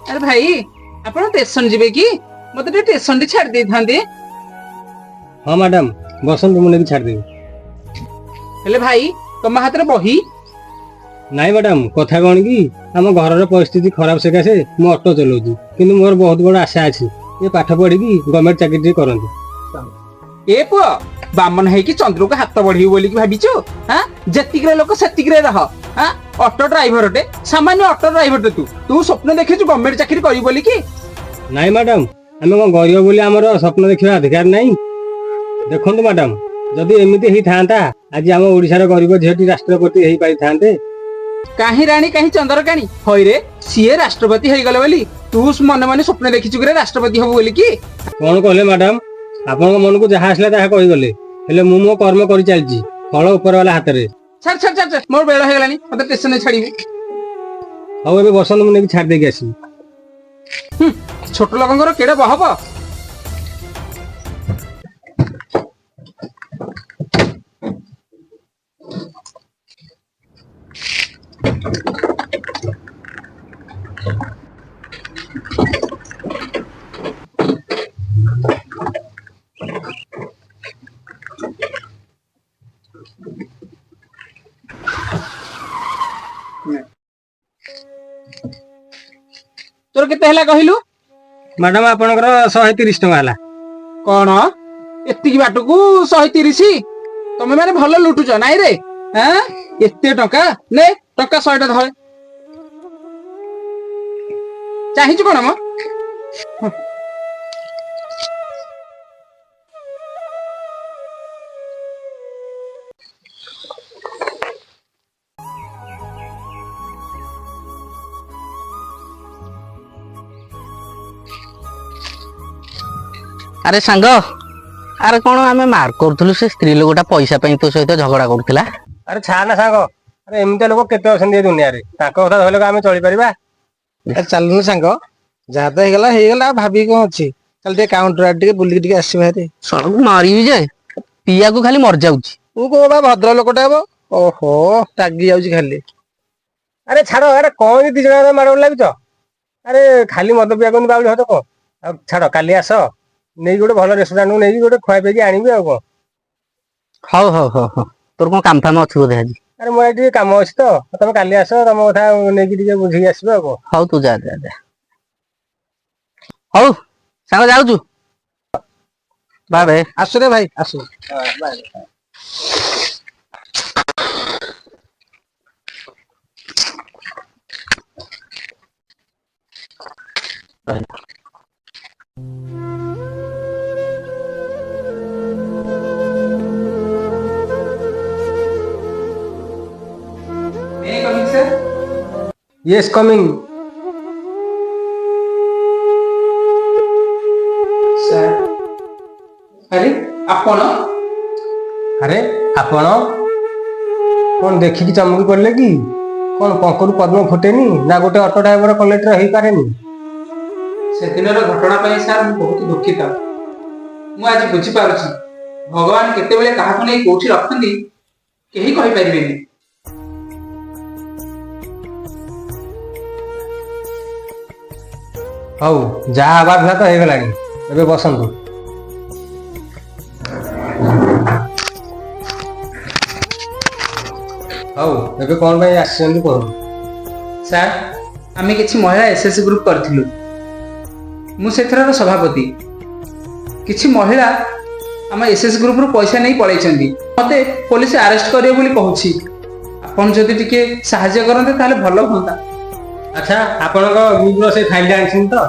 अरे भाई आप स्टेशन जी कि मत स्टेशन टी छाड़ दे था। हाँ मैडम बसंत मुझे छाड़देवी। भाई तुम हाथ में बही नाई मैडम कथा कौन कि आम घर परिस्थिति खराब सकाशे मु ऑटो चलाऊँ कि मोर बहुत बड़ आशा अच्छी ये पाठ पढ़ी गवर्नमेंट चाकरी करते। ए पुआ बामन है कि चंद्र को हाथ बढ़ी बोली भाविचु। हाँ जी लोक से रह। हाँ ऑटो ड्राइवर टे सामान्य ऑटो ड्राइवर तू तू स्वप्न देखे गवर्नमेंट चाकरी करी बोली कि नाई मैडम आम कौन गरीब बोली आमर स्वप्न देखा अधिकार नहीं। देखो मैडम जदि एमती ही था आज आम ओडिशार गरीब झीटी राष्ट्रपति हो पाई था। कहीं राणी कहीं चंद्रकाणी हई रे सीए राष्ट्रपति हो गले बोली तू मन मन स्वप्न देखी राष्ट्रपति हबु बोली कि कौन कहले मैडम आपन मन को जहाँ आसला ताहा कही गले हेले मु मो कर्म करि चलची फल ऊपर वाला हाथ रे। छाड़ छाड़ छाड़ मोर बेला हो गलानी मते स्टेशन में छाड़ीबे। हौ एबे बसंत मु नेकी छाड़ देकी आसी। छोट लोकंकर केडे बहब तोर केते हला कहिलु मैडम आपनकर 130 टका हला। कौन एतिकी बाट को 130 तमे माने भल लुटुच नाई रे। हां एते टका ने टका 100 टा धरे चाहिछु कोन म अरे सांग अरे कौन आम मार्क करूँ से स्त्री लोकटा पैसा तो सहित झगड़ा करूला। अरे छा ना सांग अरे एमती लोक केते अछन दुनिया रे ताको कथा धरले आमे चली परिबा। चलनु सांग जहाँ तो ହେଇଗଲା भाभी कौन अच्छी चल टे काउंटर आडे बुलिक टिके आसी भारी सड़क मारिबी जे पिया को खाली मर जाउची। तू को बा भद्र लोकटा हेबो ओहो टागी जाउची खाली। अरे छाड़ अरे कौन दी जना मारन लागछ अरे खाली मद पिया कोनी बाउली हतो को छाड़ काली आस नहीं गोटे भल रेस्टोरेंट को नहीं गोटे खुआ पे आनिबी आ को। हौ हौ हौ हौ तोर कोन काम फाम अछि बोधे आज। अरे मोर एटी काम अछि तो तमे काली आस तम कथा नै कि टिके बुझी आसीबे आ को। हौ तू जा जा जा हौ सांग जाउछु बाय बाय आसु रे भाई आसु बाय। Yes coming. सर अरे आपण अरे आपण कौन देखिकी चमकी पड़े कि कौन पंकरु पद्म फुटेनी ना गोटे ऑटो ड्राइवर कलेक्टर हो पारे से दिन घटना पाई सर मु बहुत दुखित मु आज बुझी पारुछि भगवान केते बेले काहा को नै कोठी रखंदी केही कहि परिबेनी। हौ जहाँ आवाज था तो हो गलानी एबे बसंतु। हौ एबे कौन भाई आछन को सर आमे किछि महिला एसएस ग्रुप करथिलु मु सेथरर सभापति किछि महिला आम एसएस ग्रुप रु पैसा नहीं पळै छथि मते पुलिस अरेस्ट करियो बोली कहूछि आपण जदि टिके सहायता करनते ताले भलो होता। अच्छा आपण को ग्रुप रो से फाइल आनछन तो।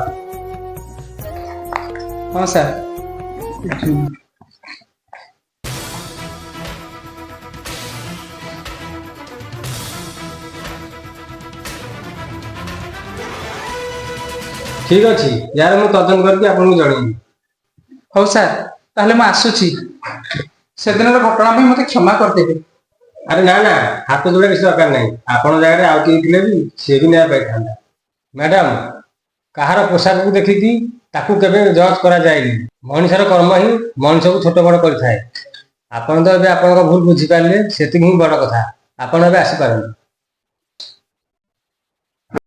हां सर ଠିକ ଅଛି, ଯାହାର ମୁଁ ତଦନ୍ତ କରିକି ଆପଣଙ୍କୁ ଜଣେଇବି। ହଉ ସାର୍, ତାହେଲେ ମୁଁ ଆସୁଛି। ସେଦିନର ଘଟଣା ପାଇଁ ମୋତେ କ୍ଷମା କରିଦେବେ। ଆରେ ନା ନା, ହାତ ଯୋଡ଼ା କିଛି ଦରକାର ନାହିଁ। ଆପଣଙ୍କ ଜାଗାରେ ଆଉ କିଏ ଥିଲେ ବି ସିଏ ବି ନ୍ୟାୟ ପାଇଥାନ୍ତା। ମ୍ୟାଡାମ, କାହାର ପୋଷାକକୁ ଦେଖିକି ତାକୁ କେବେ ଜଜ୍ କରାଯାଏନି। ମଣିଷର କର୍ମ ହିଁ ମଣିଷକୁ ଛୋଟ ବଡ କରିଥାଏ। ଆପଣ ତ ଏବେ ଆପଣଙ୍କ ଭୁଲ ବୁଝିପାରିଲେ, ସେତିକି ହିଁ ବଡ କଥା। ଆପଣ ଏବେ ଆସିପାରନ୍ତି।